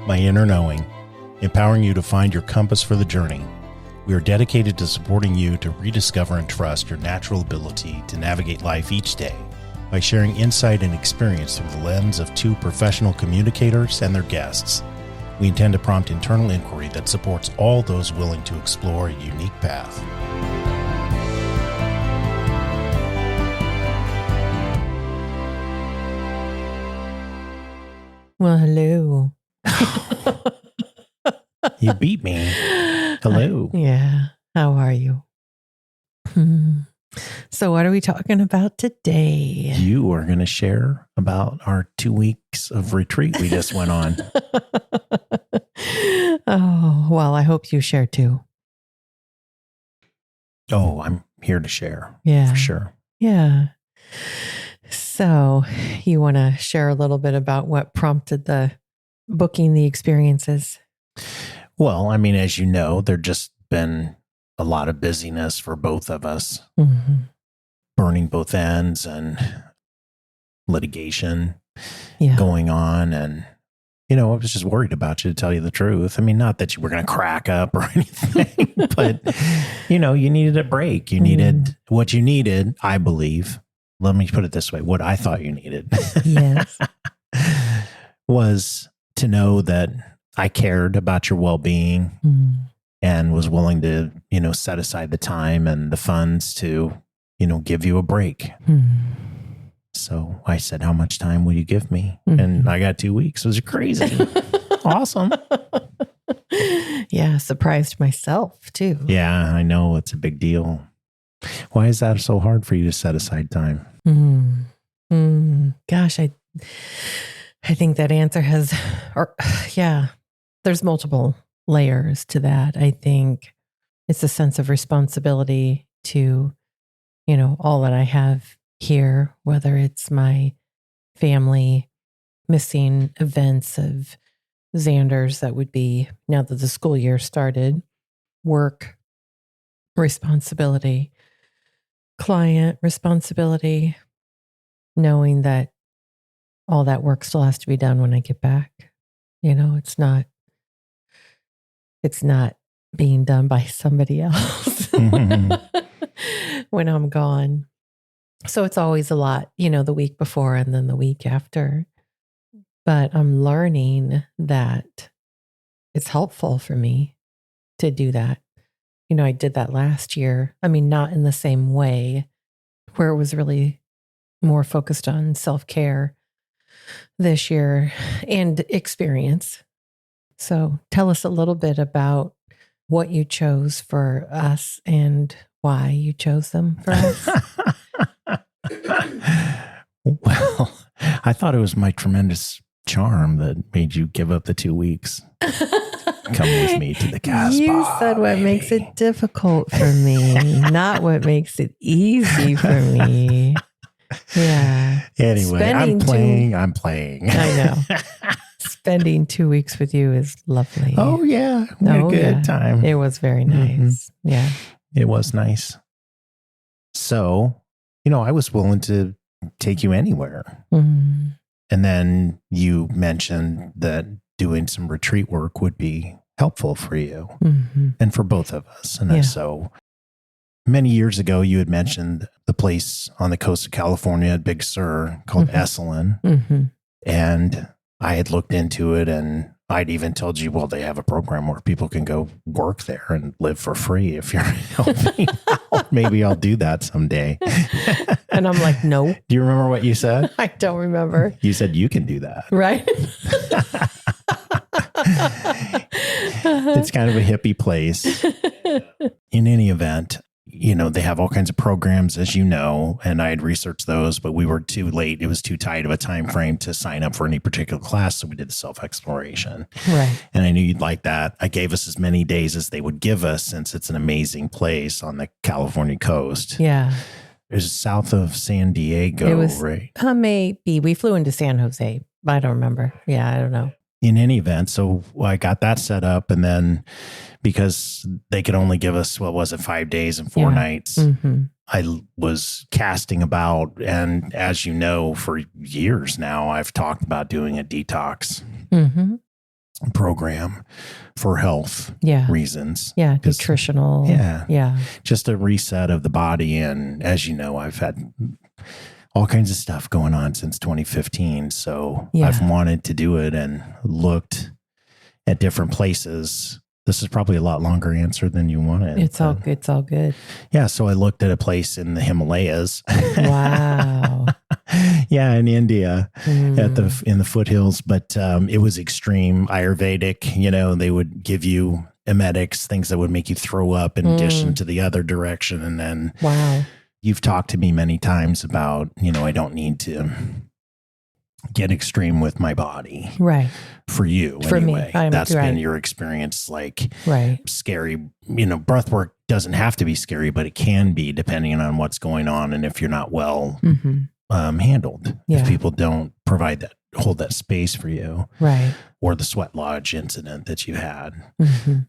my inner knowing, empowering you to find your compass for the journey. We are dedicated to supporting you to rediscover and trust your natural ability to navigate life each day by sharing insight and experience through the lens of two professional communicators and their guests. We intend to prompt internal inquiry that supports all those willing to explore a unique path. Well, hello. You beat me. Hello. Yeah. How are you? So what are we talking about today? You are going to share about our 2 weeks of retreat we just went on. Oh, well, I hope you share too. Oh, I'm here to share. Yeah. For sure. Yeah. So you want to share a little bit about what prompted the booking the experiences? Well, I mean, as you know, there's just been a lot of busyness for both of us, burning both ends and litigation going on. And, I was just worried about you, to tell you the truth. I mean, not that you were going to crack up or anything, but, you needed a break. You needed what you needed, I believe. Let me put it this way. What I thought you needed Yes. was to know that I cared about your well-being and was willing to, set aside the time and the funds to, give you a break. So I said, how much time will you give me? And I got 2 weeks. It was crazy. Awesome. Yeah. Surprised myself too. Yeah, I know. It's a big deal. Why is that so hard for you to set aside time? Gosh, I think that answer has, there's multiple layers to that. I think it's a sense of responsibility to, all that I have here, whether it's my family, missing events of Xander's that would be, now that the school year started, work responsibility, client responsibility, knowing that all that work still has to be done when I get back. It's not being done by somebody else when I'm gone. So it's always a lot, the week before and then the week after. But I'm learning that it's helpful for me to do that. I did that last year. I mean, not in the same way, where it was really more focused on self-care this year and experience. So tell us a little bit about what you chose for us and why you chose them for us. Well, I thought it was my tremendous charm that made you give up the 2 weeks. Come with me to the Casbah. You said what makes it difficult for me, not what makes it easy for me. Yeah. Anyway, I'm playing. I know. Spending 2 weeks with you is lovely. Oh, yeah. We had a good time. It was very nice. Yeah. It was nice. So, I was willing to take you anywhere. And then you mentioned that doing some retreat work would be helpful for you and for both of us. And so many years ago, you had mentioned the place on the coast of California at Big Sur called Esalen. And I had looked into it, and I'd even told you, well, they have a program where people can go work there and live for free if you're helping out. Maybe I'll do that someday. And I'm like, no. Do you remember what you said? I don't remember. You said you can do that. Right. It's kind of a hippie place. In any event, they have all kinds of programs, as you know, and I had researched those, but we were too late. It was too tight of a time frame to sign up for any particular class. So we did the self-exploration. Right. And I knew you'd like that. I gave us as many days as they would give us, since it's an amazing place on the California coast. Yeah. It was south of San Diego, it was, right? Maybe. We flew into San Jose. I don't remember. Yeah, I don't know. In any event, so I got that set up, and then because they could only give us, 5 days and 4 nights, I was casting about, and as you know, for years now, I've talked about doing a detox. program for health reasons. Yeah. Nutritional. Yeah. Just a reset of the body. And as you know, I've had all kinds of stuff going on since 2015. So I've wanted to do it and looked at different places. This is probably a lot longer answer than you wanted. It's all good. Yeah. So I looked at a place in the Himalayas. Wow. Yeah, in India in the foothills, but it was extreme Ayurvedic. You know, they would give you emetics, things that would make you throw up in addition to the other direction. And then you've talked to me many times about, you know, I don't need to get extreme with my body. Right. For you, for anyway. Me. That's been your experience, like scary. You know, breath work doesn't have to be scary, but it can be depending on what's going on and if you're not well handled. If people don't hold that space for you. Right. Or the sweat lodge incident that you had.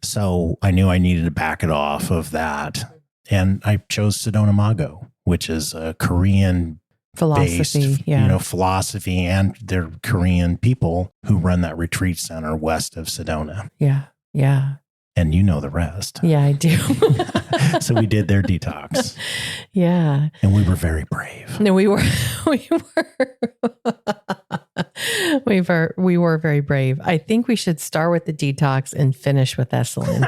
So I knew I needed to back it off of that. And I chose Sedona Mago, which is a Korean philosophy, philosophy, and they're Korean people who run that retreat center west of Sedona. Yeah. And you know the rest. Yeah, I do. So we did their detox. Yeah. And we were very brave. No, we were we were very brave. I think we should start with the detox and finish with Esalen.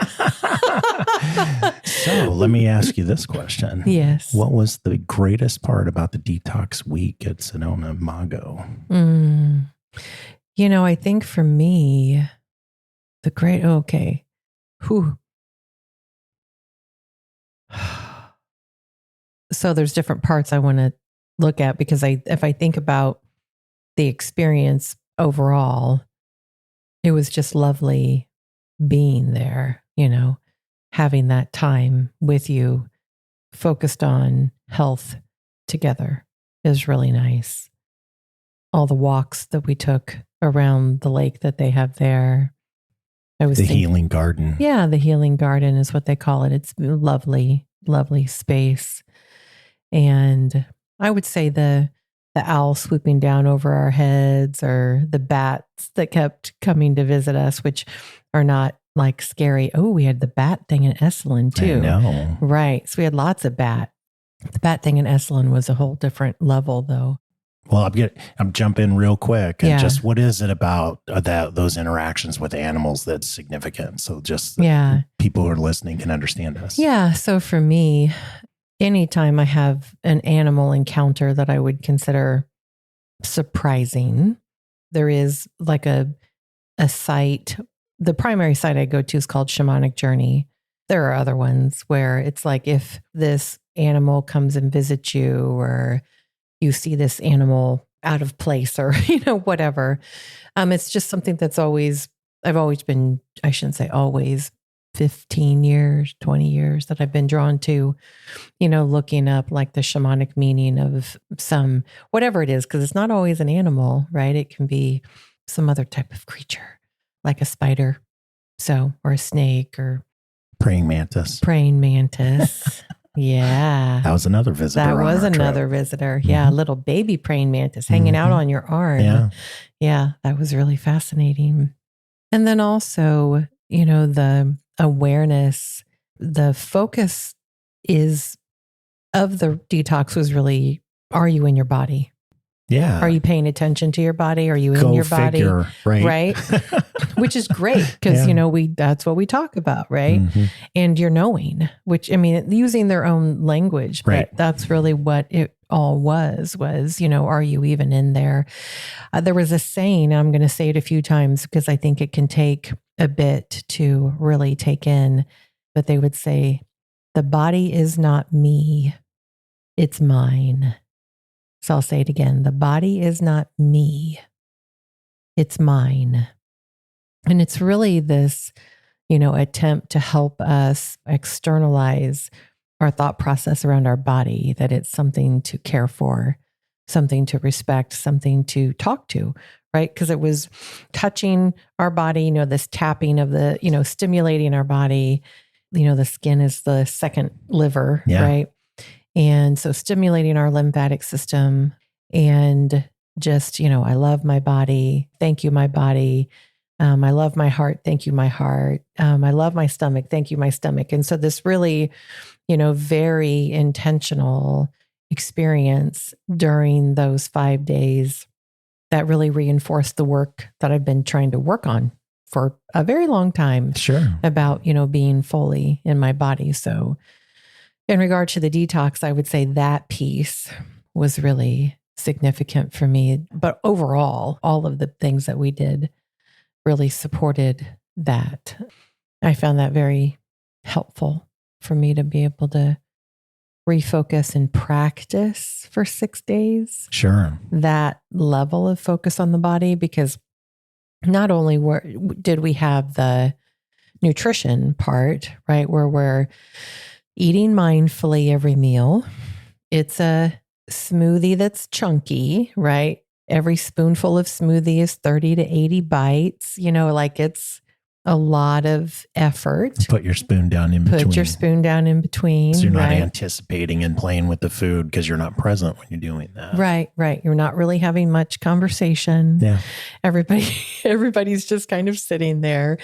So let me ask you this question. Yes. What was the greatest part about the detox week at Sedona Mago? You know, I think for me, So there's different parts I want to look at because if I think about the experience overall, it was just lovely being there, you know, having that time with you focused on health together is really nice. All the walks that we took around the lake that they have there. Healing garden. Yeah, the healing garden is what they call it. It's lovely, lovely space. And I would say the owl swooping down over our heads or the bats that kept coming to visit us, which are not like scary. Oh, we had the bat thing in Esalen too. I know. Right. So we had lots of bat. The bat thing in Esalen was a whole different level though. Well, I'm jumping real quick. And just what is it about those interactions with animals that's significant? So just people who are listening can understand us. Yeah. So for me, anytime I have an animal encounter that I would consider surprising, there is like a site. The primary site I go to is called Shamanic Journey. There are other ones where it's like if this animal comes and visits you or you see this animal out of place or, you know, whatever. It's just something that's I've always been, I shouldn't say always, 15 years, 20 years that I've been drawn to, you know, looking up like the shamanic meaning of some, whatever it is, because it's not always an animal, right? It can be some other type of creature, like a spider, or a snake or praying mantis. Yeah. That was another visitor. Yeah. A little baby praying mantis hanging out on your arm. Yeah. That was really fascinating. And then also, you know, the awareness, the focus of the detox was really, are you in your body? Yeah. Are you paying attention to your body? Are you in your body? Right. Which is great because, you know, that's what we talk about. Right. And you're knowing, which I mean, using their own language, but that's really what it all was, you know, are you even in there? There was a saying, I'm going to say it a few times because I think it can take a bit to really take in, but they would say, the body is not me, it's mine. So I'll say it again. The body is not me, it's mine. And it's really this, you know, attempt to help us externalize our thought process around our body, that it's something to care for, something to respect, something to talk to, right? Because it was touching our body, you know, this tapping of the, you know, stimulating our body. You know, the skin is the second liver, right? And so stimulating our lymphatic system and just, you know, I love my body. Thank you, my body. I love my heart. Thank you, my heart. I love my stomach. Thank you, my stomach. And so this really, very intentional experience during those 5 days that really reinforced the work that I've been trying to work on for a very long time. Sure. About, being fully in my body. So in regard to the detox, I would say that piece was really significant for me. But overall, all of the things that we did really supported that. I found that very helpful for me to be able to refocus and practice for 6 days. Sure. That level of focus on the body, because not only did we have the nutrition part, right, where we're eating mindfully every meal. It's a smoothie that's chunky, right? Every spoonful of smoothie is 30 to 80 bites, it's a lot of effort. Put your spoon down in between. Put your spoon down in between. So you're not right? anticipating and playing with the food because you're not present when you're doing that. Right. You're not really having much conversation. Yeah. Everybody's just kind of sitting there.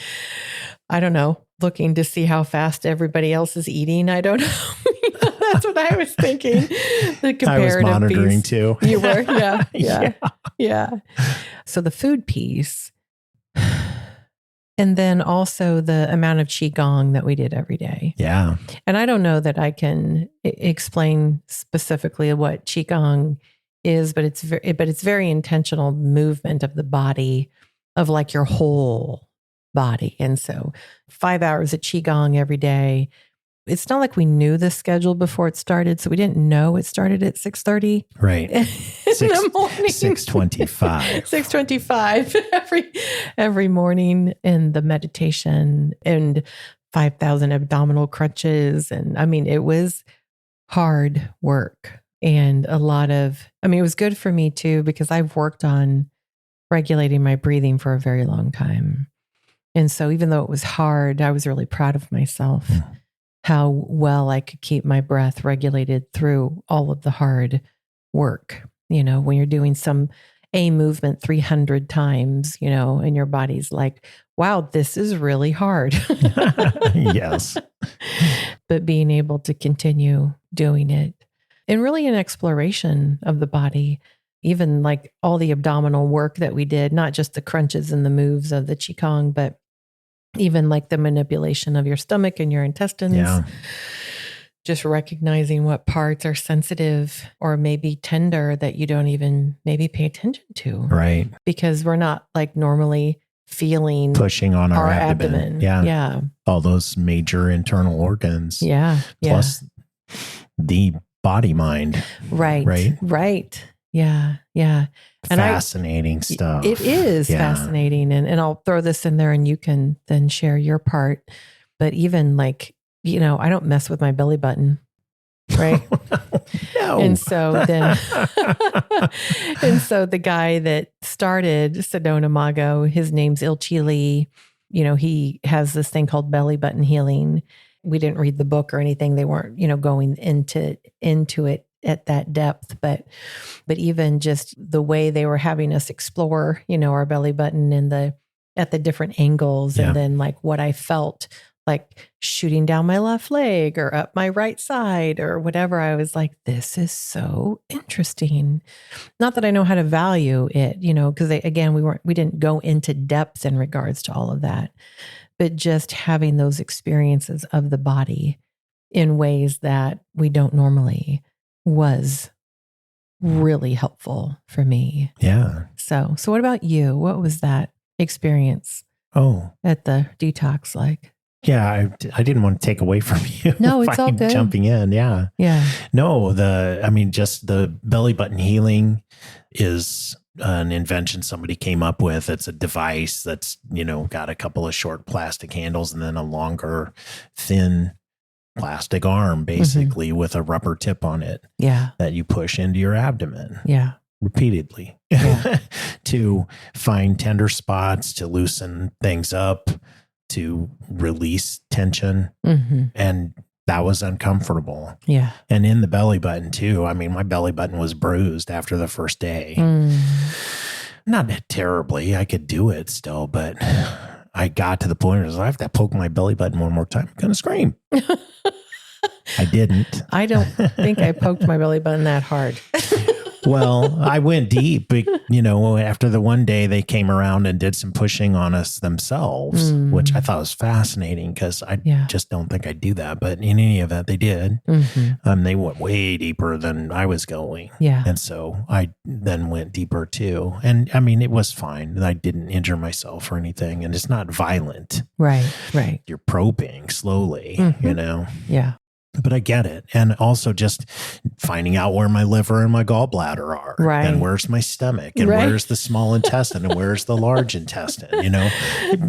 I don't know, looking to see how fast everybody else is eating. I don't know. That's what I was thinking. The comparative I was monitoring piece. too. You were? Yeah. So the food piece. And then also the amount of qigong that we did every day. Yeah. And I don't know that I can explain specifically what qigong is, but it's very intentional movement of the body, of like your whole body. And so 5 hours of qigong every day. It's not like we knew the schedule before it started, so we didn't know it started at 6:30. Right. In the morning. 6:25. 6:25 every morning, and the meditation and 5,000 abdominal crunches. And I mean, it was hard work and a lot of, it was good for me too, because I've worked on regulating my breathing for a very long time. And so even though it was hard, I was really proud of myself. How well I could keep my breath regulated through all of the hard work. When you're doing a movement 300 times, and your body's like, wow, this is really hard. Yes. But being able to continue doing it, and really an exploration of the body, even like all the abdominal work that we did, not just the crunches and the moves of the qigong, but even like the manipulation of your stomach and your intestines. Yeah. Just recognizing what parts are sensitive or maybe tender that you don't even maybe pay attention to. Right. Because we're not like normally feeling pushing on our abdomen. Yeah. All those major internal organs. Yeah. Plus the body mind. Right. Yeah. And fascinating stuff. It is fascinating. And I'll throw this in there and you can then share your part. But even like, I don't mess with my belly button. Right. No. And so then, the guy that started Sedona Mago, his name's Lee. He has this thing called belly button healing. We didn't read the book or anything. They weren't, going into it at that depth, but even just the way they were having us explore, our belly button and at the different angles, and then like what I felt like shooting down my left leg or up my right side or whatever. I was like, this is so interesting. Not that I know how to value it, because we didn't go into depth in regards to all of that, but just having those experiences of the body in ways that we don't normally was really helpful for me. Yeah. So what about you? What was that experience at the detox like? Yeah, I didn't want to take away from you. No, it's all good. Jumping in, yeah. No, just the belly button healing is an invention somebody came up with. It's a device that's, got a couple of short plastic handles and then a longer, thin plastic arm, basically, with a rubber tip on it. Yeah. That you push into your abdomen. Yeah. Repeatedly. To find tender spots, to loosen things up, to release tension. And that was uncomfortable. Yeah. And in the belly button too. My belly button was bruised after the first day. And not terribly. I could do it still, but I got to the point where I have to poke my belly button one more time. I'm going to scream. I didn't. I don't think I poked my belly button that hard. Well, I went deep, after the one day they came around and did some pushing on us themselves, which I thought was fascinating because I just don't think I'd do that. But in any event, they did. They went way deeper than I was going. Yeah. And so I then went deeper too. And I mean, it was fine. I didn't injure myself or anything. And it's not violent. Right. You're probing slowly, Yeah. But I get it. And also just finding out where my liver and my gallbladder are. Right. And where's my stomach and where's the small intestine and where's the large intestine,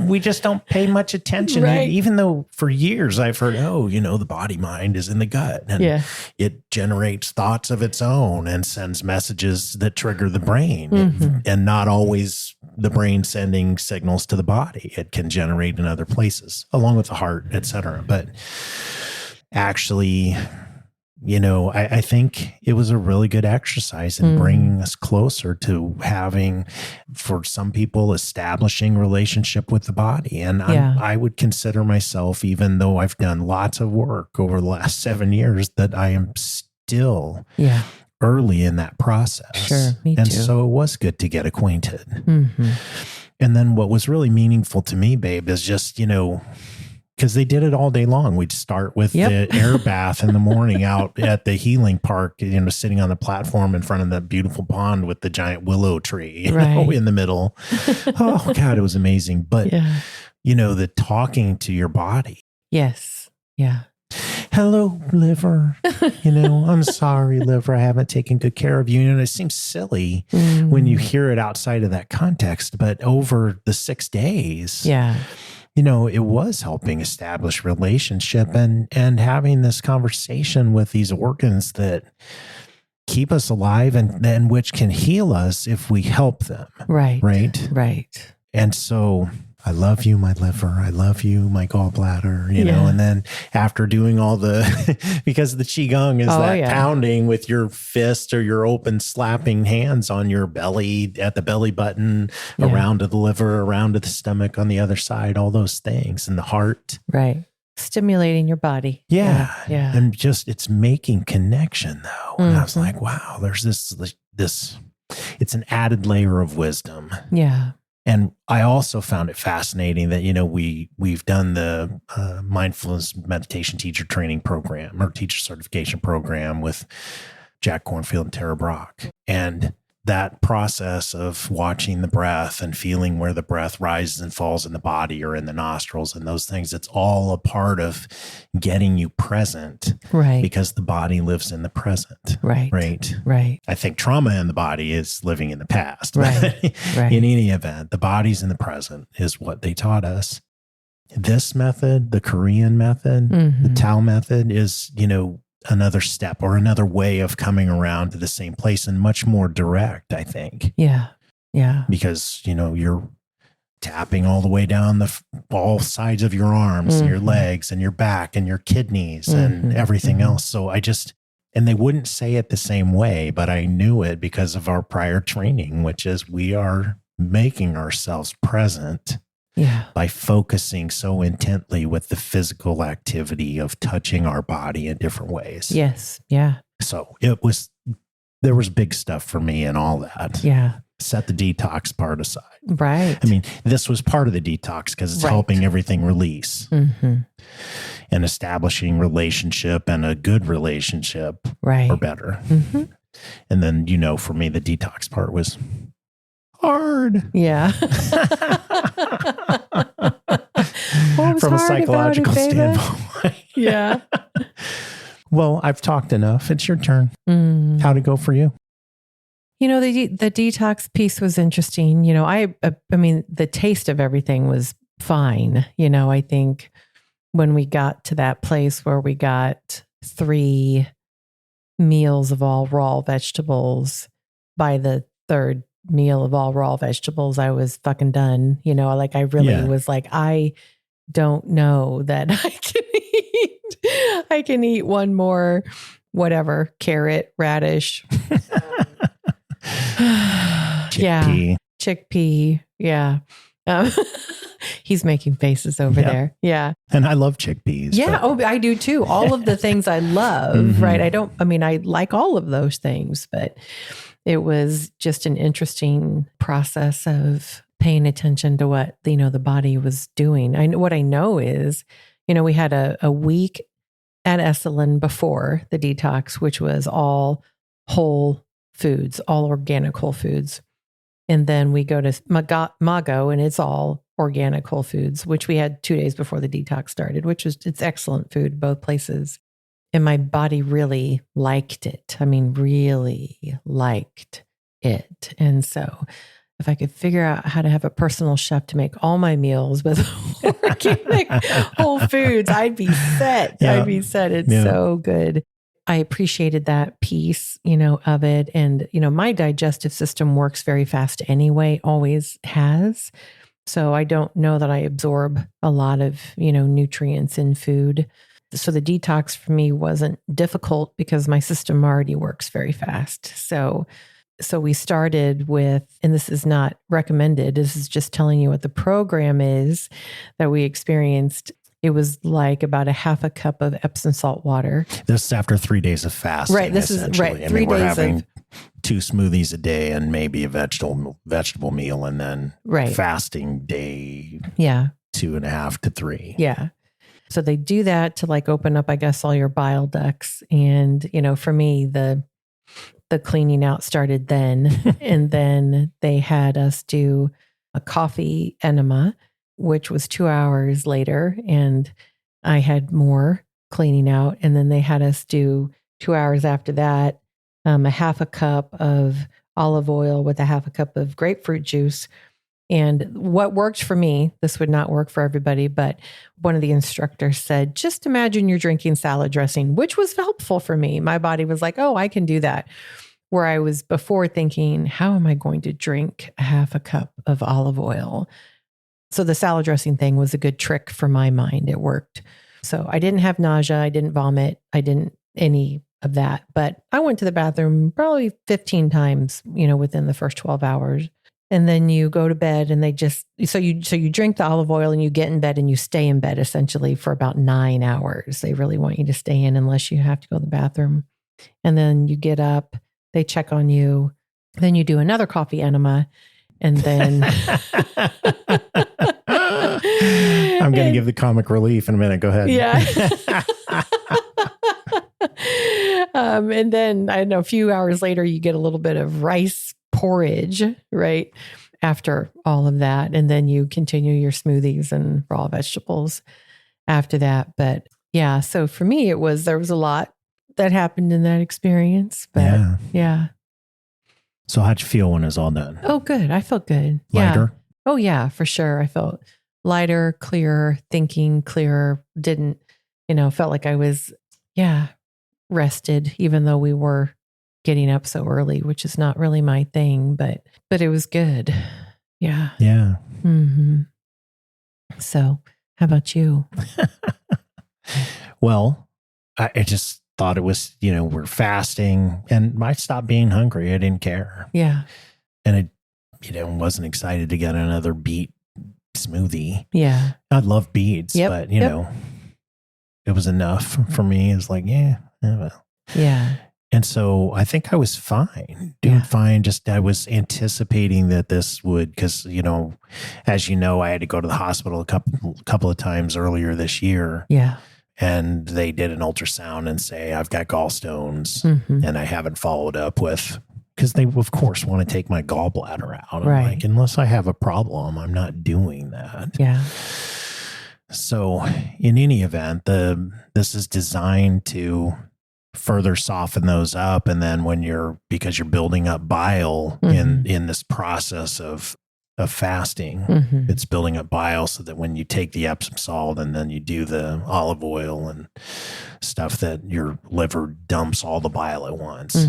We just don't pay much attention. Right. Even though for years I've heard, the body mind is in the gut. And it generates thoughts of its own and sends messages that trigger the brain. And not always the brain sending signals to the body. It can generate in other places, along with the heart, et cetera. But actually, I think it was a really good exercise in bringing us closer to having, for some people, establishing relationship with the body. And I would consider myself, even though I've done lots of work over the last 7 years, that I am still early in that process. Sure, me and too. So it was good to get acquainted. And then what was really meaningful to me, babe, is just, because they did it all day long. We'd start with the air bath in the morning out at the healing park, sitting on the platform in front of that beautiful pond with the giant willow tree in the middle. Oh, God, it was amazing. But, the talking to your body. Yes. Yeah. Hello, liver. I'm sorry, liver. I haven't taken good care of you. And it seems silly when you hear it outside of that context. But over the 6 days, it was helping establish relationship and having this conversation with these organs that keep us alive and which can heal us if we help them. Right. And so I love you, my liver. I love you, my gallbladder, and then after doing all because the qigong is pounding with your fist or your open slapping hands on your belly, at the belly button, around to the liver, around to the stomach on the other side, all those things, and the heart. Right. Stimulating your body. Yeah. And just, it's making connection though. And I was like, wow, there's this, it's an added layer of wisdom. Yeah. And I also found it fascinating that, we've done the mindfulness meditation teacher training program or teacher certification program with Jack Kornfield and Tara Brock. And that process of watching the breath and feeling where the breath rises and falls in the body or in the nostrils and those things, it's all a part of getting you present. Right. Because the body lives in the present. Right. I think trauma in the body is living in the past. Right. In any event, the body's in the present is what they taught us. This method, the Korean method, the Tao method is, another step or another way of coming around to the same place and much more direct, I think. Yeah. Because, you're tapping all the way down all sides of your arms and your legs and your back and your kidneys and everything else. So and they wouldn't say it the same way, but I knew it because of our prior training, which is we are making ourselves present. By focusing so intently with the physical activity of touching our body in different ways. Yes. Yeah. So there was big stuff for me in all that. Yeah. Set the detox part aside. Right. I mean, this was part of the detox because it's helping everything release and establishing relationship and a good relationship or better. And then, for me, the detox part was hard. Yeah. From a psychological standpoint. Yeah. Well, I've talked enough. It's your turn. How'd it go for you? The detox piece was interesting. I mean, the taste of everything was fine. I think when we got to that place where we got 3 meals of all raw vegetables, by the 3rd meal of all raw vegetables, I was fucking done. I really was like, I don't know that I can eat one more, carrot, radish. Chickpea. chickpea. Yeah. Um, he's making faces over there. Yeah. And I love chickpeas. Yeah. Oh, I do too. All of the things I love, right? I like all of those things, but it was just an interesting process of paying attention to what, the body was doing. What I know is, we had a week at Esalen before the detox, which was all whole foods, all organic whole foods. And then we go to Mago and it's all organic whole foods, which we had 2 days before the detox started, it's excellent food, both places. And my body really liked it. I mean, really liked it. And so if I could figure out how to have a personal chef to make all my meals with organic whole foods, I'd be set. Yeah. I'd be set. It's so good. I appreciated that piece, of it. And, my digestive system works very fast anyway, always has. So I don't know that I absorb a lot of, nutrients in food. So the detox for me wasn't difficult because my system already works very fast. So we started with, and this is not recommended, this is just telling you what the program is that we experienced. It was like about a half a cup of Epsom salt water. This is after 3 days of fasting. Right. This is right. 3 days we're having 2 smoothies a day and maybe a vegetable meal, and then fasting day 2.5 to 3. Yeah. So they do that to open up, I guess, all your bile ducts. And, for me, the cleaning out started then. And then they had us do a coffee enema, which was 2 hours later. And I had more cleaning out. And then they had us do 2 hours after that, a half a cup of olive oil with a half a cup of grapefruit juice. And what worked for me, this would not work for everybody, but one of the instructors said, just imagine you're drinking salad dressing, which was helpful for me. My body was like, oh, I can do that. Where I was before thinking, how am I going to drink a half a cup of olive oil? So the salad dressing thing was a good trick for my mind. It worked. So I didn't have nausea. I didn't vomit. I didn't any of that. But I went to the bathroom probably 15 times, within the first 12 hours. And then you go to bed and so you drink the olive oil and you get in bed and you stay in bed essentially for about 9 hours. They really want you to stay in unless you have to go to the bathroom. And then you get up, they check on you, then you do another coffee enema. And then I'm going to give the comic relief in a minute. Go ahead. Yeah. And then I don't know, a few hours later, you get a little bit of rice porridge, right? After all of that. And then you continue your smoothies and raw vegetables after that. But yeah, so for me, there was a lot that happened in that experience. But yeah. So how'd you feel when it was all done? Oh, good. I felt good. Lighter? Yeah. Oh, yeah, for sure. I felt lighter, clearer, thinking clearer. Didn't, felt like I was, rested, even though we were getting up so early, which is not really my thing, but it was good. Yeah. Yeah. Mm-hmm. So how about you? Well, I just thought it was, we're fasting and I stopped being hungry. I didn't care. Yeah. And I, wasn't excited to get another beet smoothie. Yeah. I love beets, but it was enough for me. It's like, well. Yeah. And so I think I was fine, doing fine. Just I was anticipating that this would, because, as you know, I had to go to the hospital a couple of times earlier this year. Yeah. And they did an ultrasound and say, I've got gallstones, and I haven't followed up with, because they, of course, want to take my gallbladder out. I'm like, unless I have a problem, I'm not doing that. Yeah. So in any event, this is designed to further soften those up. And then because you're building up bile in this process of fasting, it's building up bile so that when you take the Epsom salt and then you do the olive oil and stuff, that your liver dumps all the bile at once.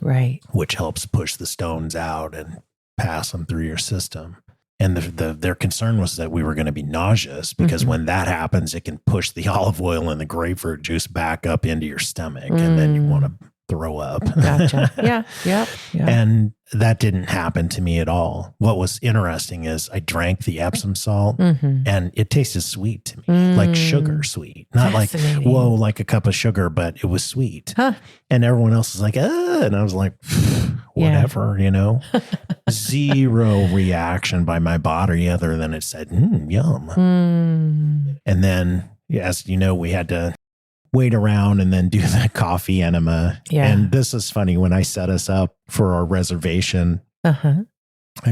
Right. Which helps push the stones out and pass them through your system. And their concern was that we were going to be nauseous because when that happens, it can push the olive oil and the grapefruit juice back up into your stomach. And then you want to throw up. Gotcha. Yeah. Yep. Yeah. And that didn't happen to me at all. What was interesting is I drank the Epsom salt and it tasted sweet to me, like sugar sweet. Not like, whoa, like a cup of sugar, but it was sweet. Huh. And everyone else was like, and I was like, whatever, Zero reaction by my body other than it said, yum. And then, as you know, we had to wait around and then do the coffee enema. Yeah. And this is funny. When I set us up for our reservation, I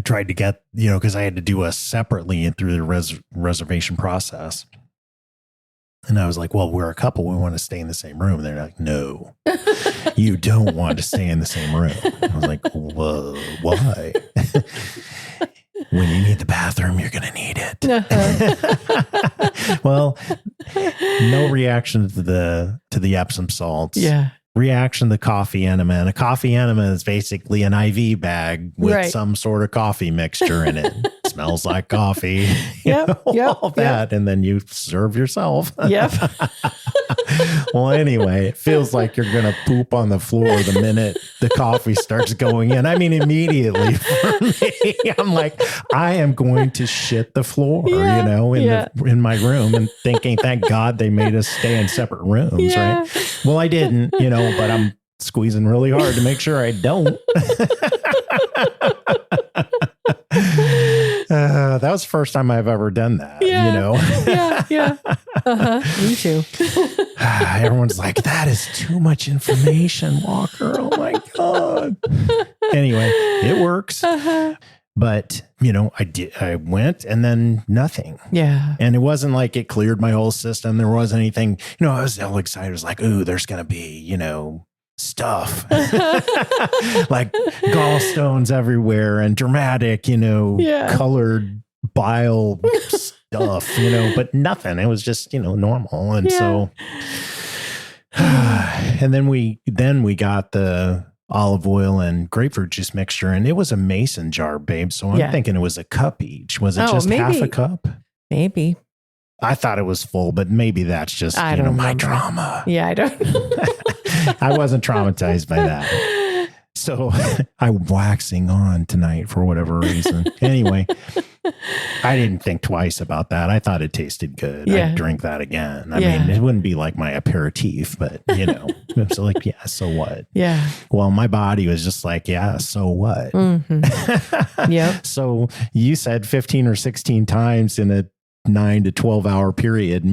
tried to get, because I had to do us separately through the reservation process. And I was like, well, we're a couple. We want to stay in the same room. And they're like, no, you don't want to stay in the same room. I was like, whoa, why? When you need the bathroom, you're going to need it. Well, no reaction to the Epsom salts. Yeah. Reaction to the coffee enema. And a coffee enema is basically an IV bag with some sort of coffee mixture in it. Smells like coffee. All that. And then you serve yourself. Yep. Well, anyway, it feels like you're going to poop on the floor the minute the coffee starts going in. I mean, immediately for me, I'm like, I am going to shit the floor, in my room, and thinking, thank God they made us stay in separate rooms, right? Well, I didn't, but I'm squeezing really hard to make sure I don't. That was the first time I've ever done that, Yeah. Me too. Everyone's like, that is too much information, Walker. Oh my God. Anyway, it works. But, I went and then nothing. Yeah. And it wasn't like it cleared my whole system. There wasn't anything, I was all excited. I was like, ooh, there's going to be, stuff like gallstones everywhere and dramatic, colored bile stuff, but nothing. It was just, normal. And so, and then we got the olive oil and grapefruit juice mixture, and it was a mason jar, babe. So I'm thinking it was a cup each. Was it just half a cup? Maybe. I thought it was full, but maybe that's just, my drama. Yeah, I don't know. I wasn't traumatized by that. So I'm waxing on tonight for whatever reason. Anyway, I didn't think twice about that. I thought it tasted good. Yeah. I'd drink that again. I mean, it wouldn't be like my aperitif, but it's like, yeah, so what? Yeah. Well, my body was just like, yeah, so what? Yep. So you said 15 or 16 times in a 9 to 12 hour period,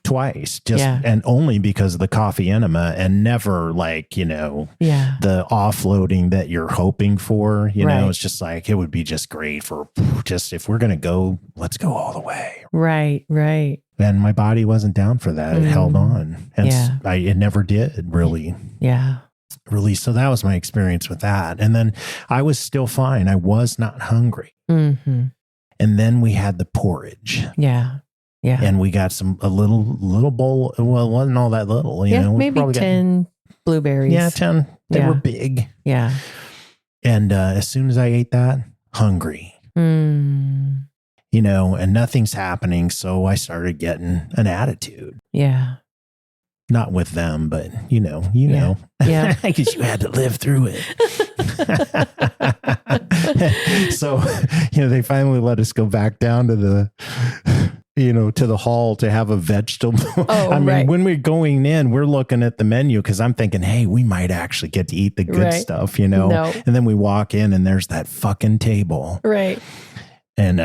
twice, and only because of the coffee enema, and never like, the offloading that you're hoping for, it's just like, it would be just great for just, if we're going to go, let's go all the way. Right. And my body wasn't down for that. It held on. And it never did really. Yeah. Really. So that was my experience with that. And then I was still fine. I was not hungry. And then we had the porridge. Yeah. And we got a little bowl. Well, it wasn't all that little, maybe 10 blueberries. Yeah, 10. They were big. Yeah. And as soon as I ate that, hungry. And nothing's happening. So I started getting an attitude. Yeah. Not with them, but Yeah. Because you had to live through it. So, they finally let us go back down to the hall to have a vegetable. I mean, when we're going in, we're looking at the menu because I'm thinking, hey, we might actually get to eat the good stuff, No. And then we walk in and there's that fucking table. Right. And,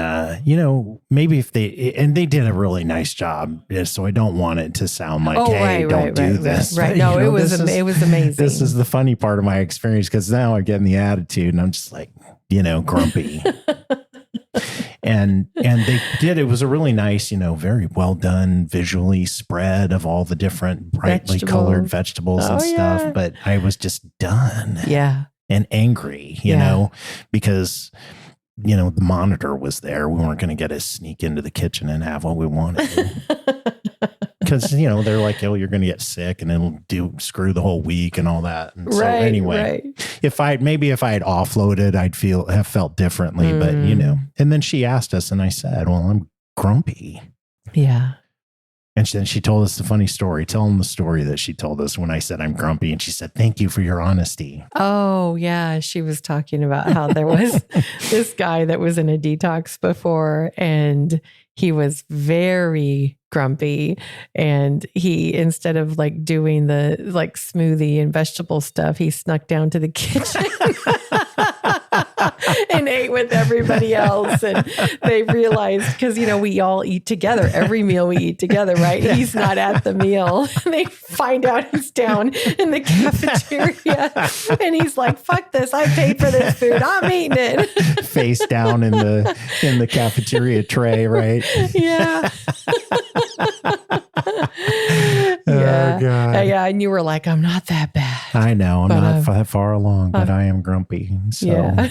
maybe if they did a really nice job. So I don't want it to sound like, don't do this. Right. But, no, it was amazing. This is the funny part of my experience because now I'm getting the attitude and I'm just like, grumpy. And they did, it was a really nice, very well done visually spread of all the different brightly colored vegetables and stuff. But I was just done. Yeah. And angry, because the monitor was there. We weren't going to get to sneak into the kitchen and have what we wanted. Because, they're like, you're going to get sick and it'll screw the whole week and all that. And so anyway, if I had offloaded, I'd have felt differently, but and then she asked us and I said, well, I'm grumpy. Yeah. And then she told us the funny story. Tell them the story that she told us when I said I'm grumpy. And she said, thank you for your honesty. Oh, yeah. She was talking about how there was this guy that was in a detox before, and he was very grumpy. And he, instead of like doing the like smoothie and vegetable stuff, he snuck down to the kitchen and ate with everybody else. And they realized, because, you know, we all eat together. Every meal we eat together, right? He's not at the meal. And they find out he's down in the cafeteria. And he's like, fuck this. I paid for this food. I'm eating it. Face down in the cafeteria tray, right? Yeah. Oh, God. Yeah. And you were like, I'm not that bad. I know. I'm not that far along, but I am grumpy. So yeah.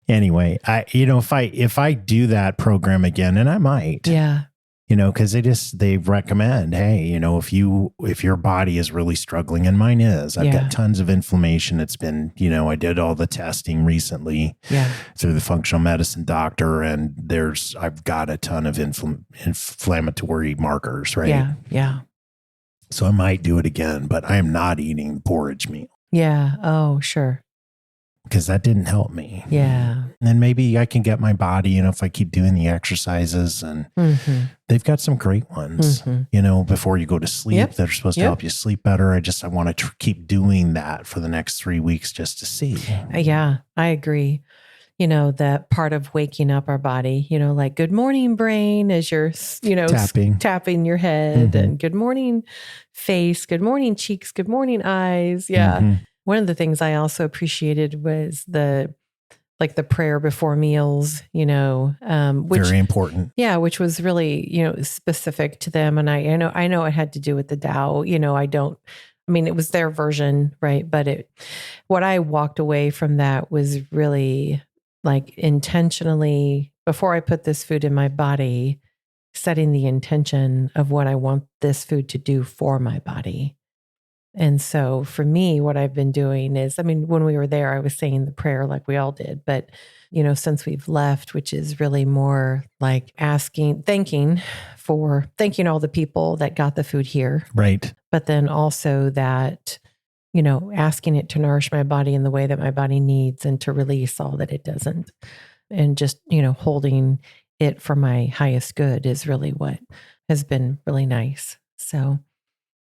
anyway, if I do that program again, and I might, Yeah. you know, because they recommend, hey, you know, if your body is really struggling, and mine is, I've got tons of inflammation. It's been, you know, I did all the testing recently through the functional medicine doctor, and I've got a ton of inflammatory markers, right? Yeah. Yeah. So I might do it again, but I am not eating the porridge meal. Yeah. Oh, sure. Because that didn't help me. Yeah. And maybe I can get my body, you know, if I keep doing the exercises, and they've got some great ones, you know, before you go to sleep, they're supposed to help you sleep better. I want to keep doing that for the next 3 weeks just to see. Yeah, I agree. You know, that part of waking up our body, you know, like good morning brain as you're, you know, tapping your head, and good morning face, good morning cheeks, good morning eyes. Yeah. One of the things I also appreciated was the prayer before meals, you know, which very important. Yeah. Which was really, you know, specific to them. And I know it had to do with the Tao, you know, it was their version, right? But what I walked away from that was really like intentionally, before I put this food in my body, setting the intention of what I want this food to do for my body. And so for me, what I've been doing is, when we were there, I was saying the prayer like we all did, but, you know, since we've left, which is really more like thanking all the people that got the food here. Right. But then also that, you know, asking it to nourish my body in the way that my body needs, and to release all that it doesn't. And just, you know, holding it for my highest good is really what has been really nice. So,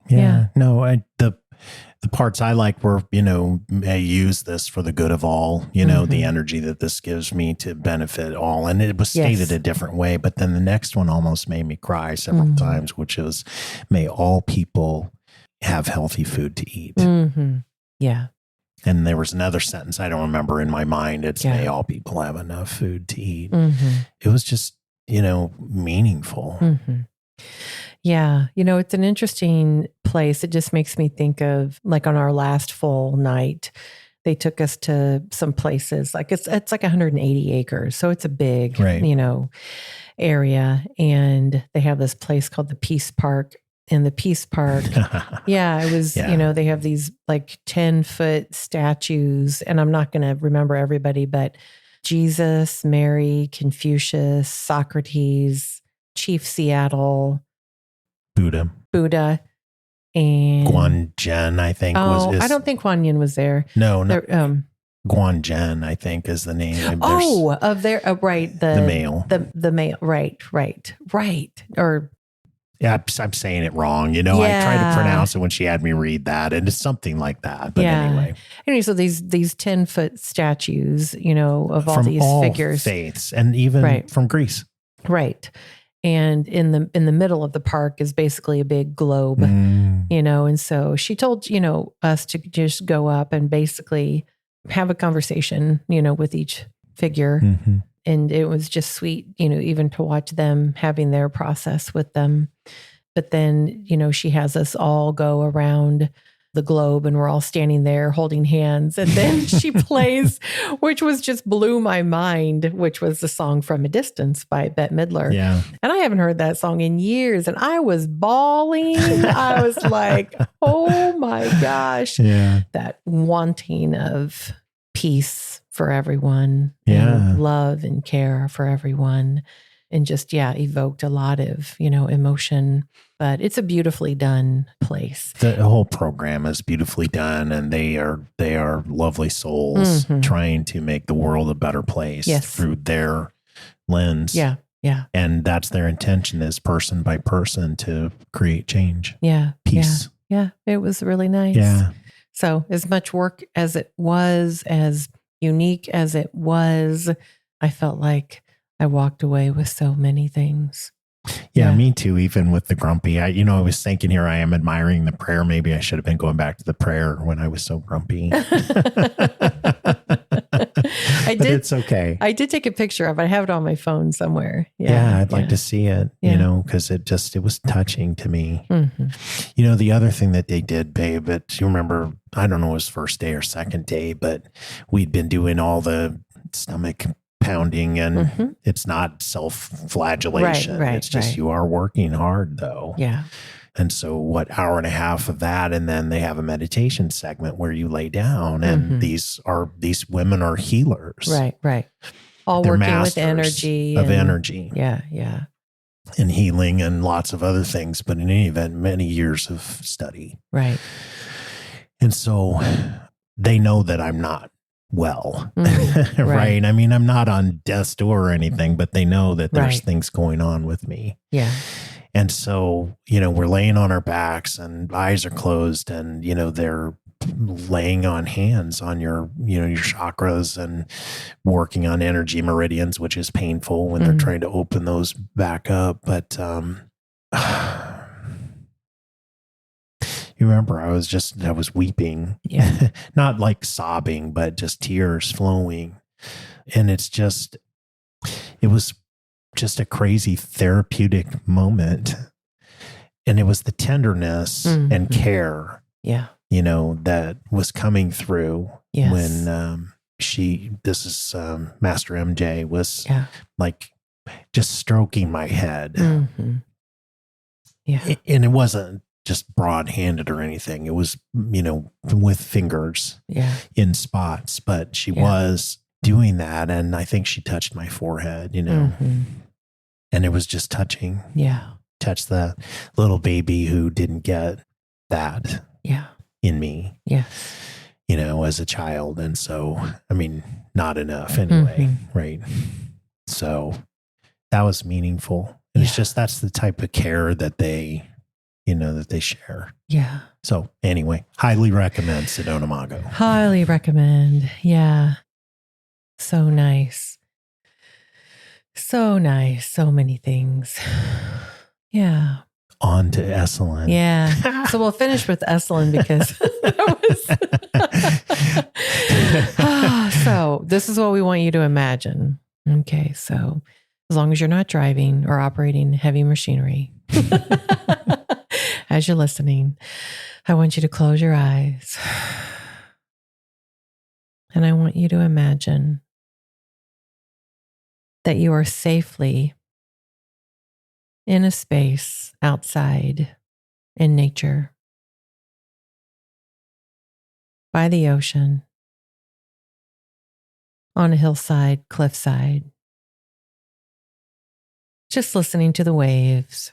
yeah. No, the parts I like were, you know, I use this for the good of all, you know, the energy that this gives me to benefit all. And it was stated a different way, but then the next one almost made me cry several times, which is, may all people have healthy food to eat. Yeah. And there was another sentence I don't remember in my mind. It's may all people have enough food to eat. It was just, you know, meaningful. Yeah. You know, it's an interesting place. It just makes me think of, like, on our last full night, they took us to some places, like it's like 180 acres. So it's a big, you know, area. And they have this place called the Peace Park. In the Peace Park, it was, you know, they have these like 10-foot statues, and I'm not going to remember everybody, but Jesus, Mary, Confucius, Socrates, Chief Seattle, Buddha, and Guanyin, I think. I don't think Guanyin was there. No. Guanyin, I think, is the name. Right. The male. The male. Right. Or. Yeah, I'm saying it wrong. You know, I tried to pronounce it when she had me read that, and it's something like that. But anyway, so these 10-foot statues, you know, of all these figures, faiths, and even from Greece, right. And in the middle of the park is basically a big globe, you know. And so she told, you know, us to just go up and basically have a conversation, you know, with each figure. And it was just sweet, you know, even to watch them having their process with them. But then, you know, she has us all go around the globe, and we're all standing there holding hands. And then she plays, which was just blew my mind, which was the song From a Distance by Bette Midler. Yeah. And I haven't heard that song in years, and I was bawling. I was like, oh my gosh. Yeah. That wanting of peace for everyone, and love and care for everyone. and just, evoked a lot of, emotion. But it's a beautifully done place. The whole program is beautifully done, and they are lovely souls trying to make the world a better place through their lens. Yeah. Yeah. And that's their intention, is person by person to create change. Yeah. Peace. Yeah. It was really nice. Yeah. So as much work as it was, as unique as it was, I felt like I walked away with so many things. Yeah, me too. Even with the grumpy, I was thinking, here I am admiring the prayer. Maybe I should have been going back to the prayer when I was so grumpy. It's okay. I did take a picture of it. I have it on my phone somewhere. I'd like to see it, because it was touching to me. Mm-hmm. The other thing that they did, babe, but you remember, I don't know, it was first day or second day, but we'd been doing all the stomach pounding, and it's not self-flagellation. Right, it's just you are working hard, though. Yeah. And so hour and a half of that, and then they have a meditation segment where you lay down, and these women are healers. Right. All They're working with energy. Energy. Yeah. And healing and lots of other things, but in any event, many years of study. Right. And so they know that I'm not well, right? I mean, I'm not on death's door or anything, but they know that there's things going on with me. Yeah. And so, we're laying on our backs and eyes are closed, and, they're laying on hands on your chakras and working on energy meridians, which is painful when they're trying to open those back up. But, you remember, I was weeping, not like sobbing, but just tears flowing. And it was just a crazy therapeutic moment. And it was the tenderness and care, that was coming through when this is Master MJ was like just stroking my head. Yeah. And it wasn't just broad-handed or anything. It was, with fingers in spots, but she was doing that. And I think she touched my forehead, and it was just touching. Yeah. Touch the little baby who didn't get that in me. Yeah. As a child. And so, I mean, not enough anyway. Right. So that was meaningful. And it's just, that's the type of care that they share. Yeah. So anyway, highly recommend Sedona Mago. Highly recommend. Yeah. So nice. So nice. So many things. Yeah. On to Esalen. Yeah. So we'll finish with Esalen because so this is what we want you to imagine. Okay. So as long as you're not driving or operating heavy machinery, as you're listening, I want you to close your eyes. And I want you to imagine that you are safely in a space outside in nature, by the ocean, on a hillside, cliffside, just listening to the waves.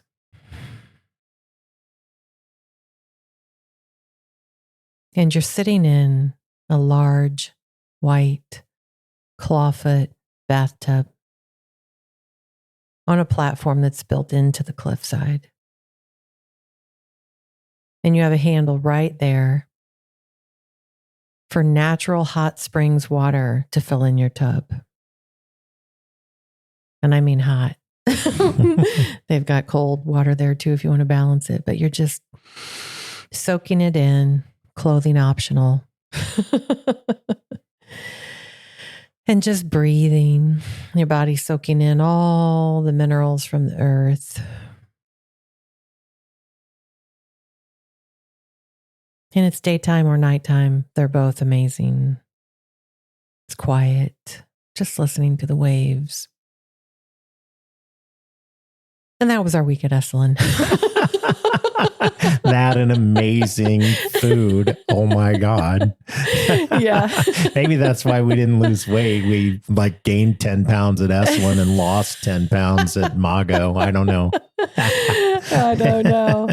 And you're sitting in a large, white, clawfoot bathtub on a platform that's built into the cliffside. And you have a handle right there for natural hot springs water to fill in your tub. And I mean hot. They've got cold water there too if you want to balance it, but you're just soaking it in, clothing optional. And just breathing, your body soaking in all the minerals from the earth. And it's daytime or nighttime. They're both amazing. It's quiet, just listening to the waves. And that was our week at Esalen. that and amazing food. Oh my God. Yeah. Maybe that's why we didn't lose weight. We like gained 10 pounds at Esalen and lost 10 pounds at Mago. I don't know. I don't know.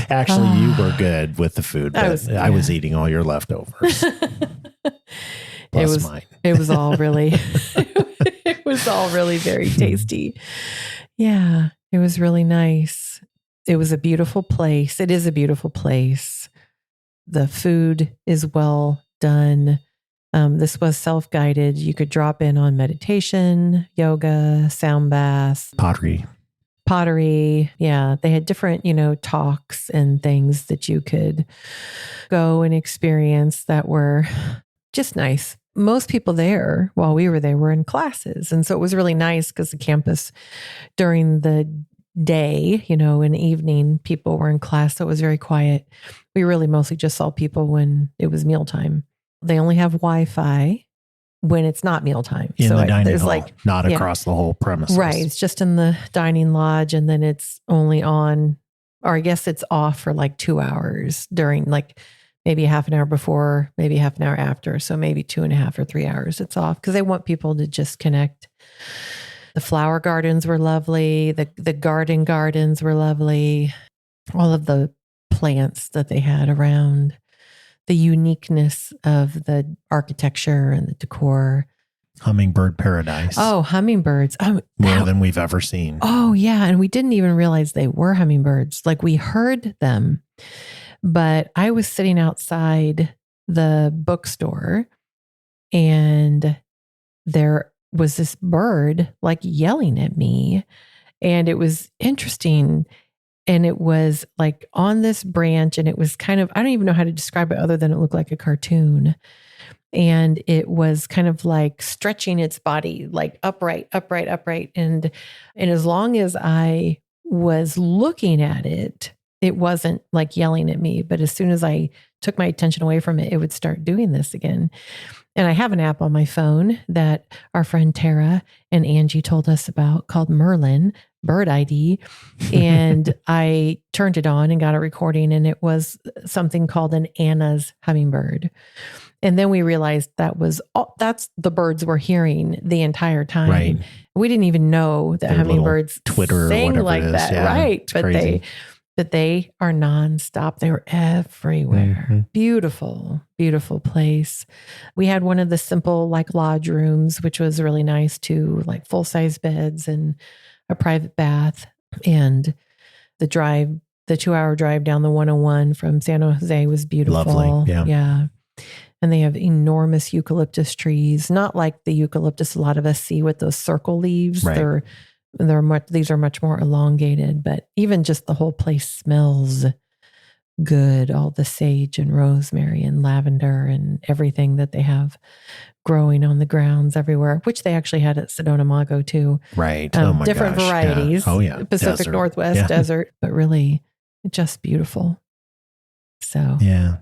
Actually, you were good with the food, but I was eating all your leftovers. Plus mine. It was all really, it was all really very tasty. Yeah, it was really nice. It was a beautiful place. It is a beautiful place. The food is well done. This was self-guided. You could drop in on meditation, yoga, sound baths, pottery. Yeah, they had different, talks and things that you could go and experience that were just nice. Most people there, while we were there, were in classes. And so it was really nice because the campus during the day, in the evening, people were in class. So it was very quiet. We really mostly just saw people when it was mealtime. They only have Wi-Fi when it's not mealtime. In the dining hall, not across the whole premises. Right. It's just in the dining lodge. And then it's only on, or I guess it's off for like 2 hours during maybe half an hour before, maybe half an hour after. So maybe 2.5 or 3 hours it's off because they want people to just connect. The flower gardens were lovely. The garden gardens were lovely. All of the plants that they had around, the uniqueness of the architecture and the decor. Hummingbird paradise. Oh, hummingbirds. More than we've ever seen. Oh, yeah. And we didn't even realize they were hummingbirds. Like we heard them. But I was sitting outside the bookstore and there was this bird like yelling at me. And it was interesting. And it was like on this branch and it was kind of, I don't even know how to describe it other than it looked like a cartoon. And it was kind of like stretching its body, like upright. And as long as I was looking at it, it wasn't like yelling at me, but as soon as I took my attention away from it, it would start doing this again. And I have an app on my phone that our friend Tara and Angie told us about called Merlin Bird ID. And I turned it on and got a recording, and it was something called an Anna's hummingbird. And then we realized that's the birds we're hearing the entire time. Right. We didn't even know that hummingbirds Twitter sing or like that. Yeah, right. But they are nonstop. They were everywhere. Mm-hmm. Beautiful, beautiful place. We had one of the simple like lodge rooms, which was really nice too, like full-size beds and a private bath. And the 2-hour drive down the 101 from San Jose was beautiful. Lovely. Yeah. And they have enormous eucalyptus trees, not like the eucalyptus a lot of us see with those circle leaves. Right. These are much more elongated, but even just the whole place smells good. All the sage and rosemary and lavender and everything that they have growing on the grounds everywhere, which they actually had at Sedona Mago too. Right. Different varieties. Yeah. Oh yeah. Pacific desert. Northwest desert, but really just beautiful. So yeah.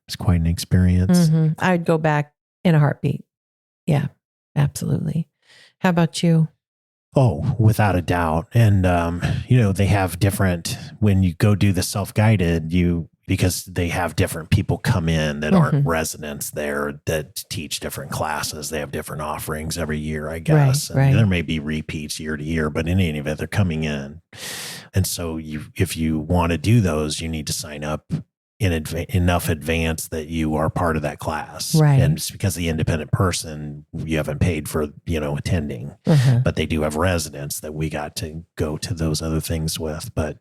It's quite an experience. Mm-hmm. I'd go back in a heartbeat. Yeah, absolutely. How about you? Oh, without a doubt. And, they have different, when you go do the self-guided, because they have different people come in that aren't residents there that teach different classes. They have different offerings every year, I guess. Right. There may be repeats year to year, but in any event, they're coming in. And so if you want to do those, you need to sign up in enough advance that you are part of that class. Right. And it's because the independent person, you haven't paid for, attending, but they do have residents that we got to go to those other things with. But,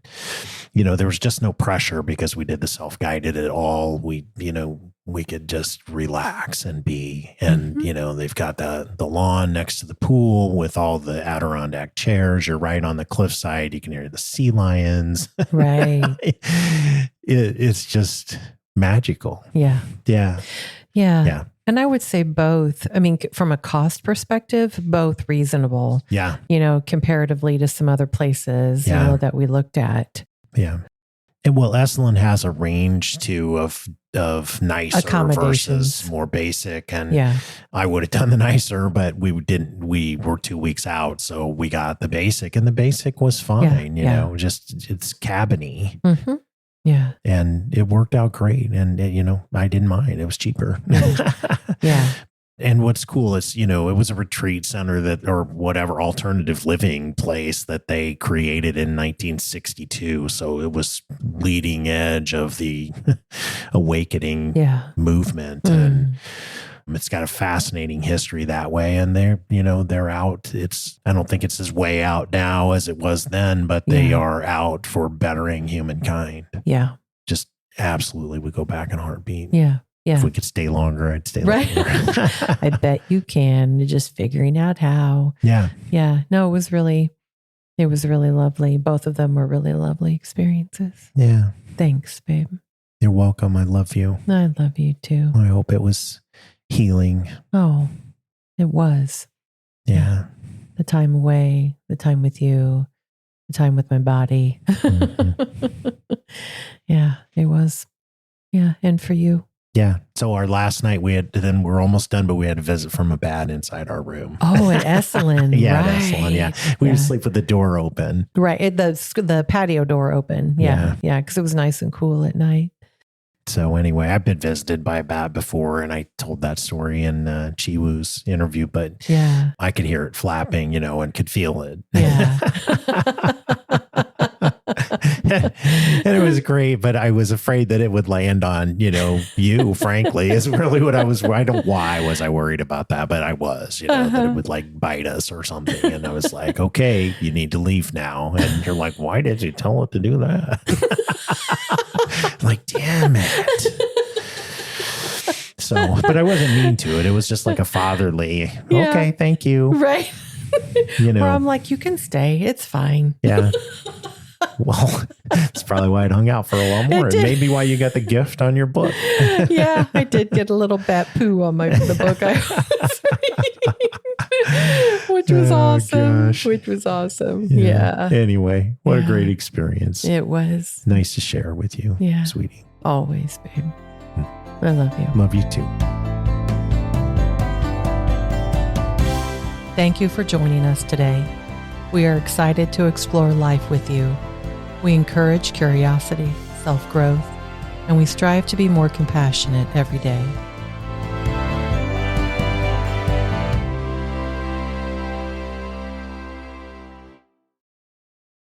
there was just no pressure because we did the self-guided at all. We could just relax and be, and, they've got the lawn next to the pool with all the Adirondack chairs. You're right on the cliffside. You can hear the sea lions. Right. It's just magical. Yeah. Yeah. Yeah. Yeah. And I would say both. I mean, from a cost perspective, both reasonable. Yeah. Comparatively to some other places, that we looked at. Yeah. And Aselin has a range too of nicer versus more basic. And I would have done the nicer, but we didn't. We were 2 weeks out, so we got the basic, and the basic was fine. Just it's cabiny. Yeah. And it worked out great. And, I didn't mind. It was cheaper. Yeah. And what's cool is, it was a retreat center or whatever alternative living place that they created in 1962. So it was leading edge of the awakening movement. And it's got a fascinating history that way. And they're out. I don't think it's as way out now as it was then, but they are out for bettering humankind. Yeah. Just absolutely would go back in a heartbeat. Yeah. Yeah. If we could stay longer, I'd stay longer. I bet you can. Just figuring out how. Yeah. Yeah. No, it was really lovely. Both of them were really lovely experiences. Yeah. Thanks, babe. You're welcome. I love you. I love you too. I hope it was healing. Oh, it was. Yeah. The time away, the time with you, the time with my body. Yeah, it was. Yeah. And for you. Yeah. So our last night we're almost done, but we had a visit from a bat inside our room. Oh, at Esalen. Yeah, right. at Esalen, yeah. We would sleep with the door open. Right. The patio door open. Yeah. Yeah. Because it was nice and cool at night. So anyway, I've been visited by a bat before, and I told that story in Chiwoo's interview, but I could hear it flapping, and could feel it. Yeah. And it was great, but I was afraid that it would land on, you, frankly, is really what I was. I don't why was I worried about that, but I was, that it would like bite us or something. And I was like, okay, you need to leave now. And you're like, why did you tell it to do that? Like, damn it. So, but I wasn't mean to it. It was just like a fatherly, okay, thank you. Right. Where I'm like, you can stay. It's fine. Yeah. Well, that's probably why it hung out for a while more. And maybe why you got the gift on your book. Yeah, I did get a little bat poo on the book I was reading, which was awesome. Gosh. Which was awesome. Yeah. Anyway, what a great experience. It was. Nice to share with you, sweetie. Always, babe. I love you. Love you too. Thank you for joining us today. We are excited to explore life with you. We encourage curiosity, self-growth, and we strive to be more compassionate every day.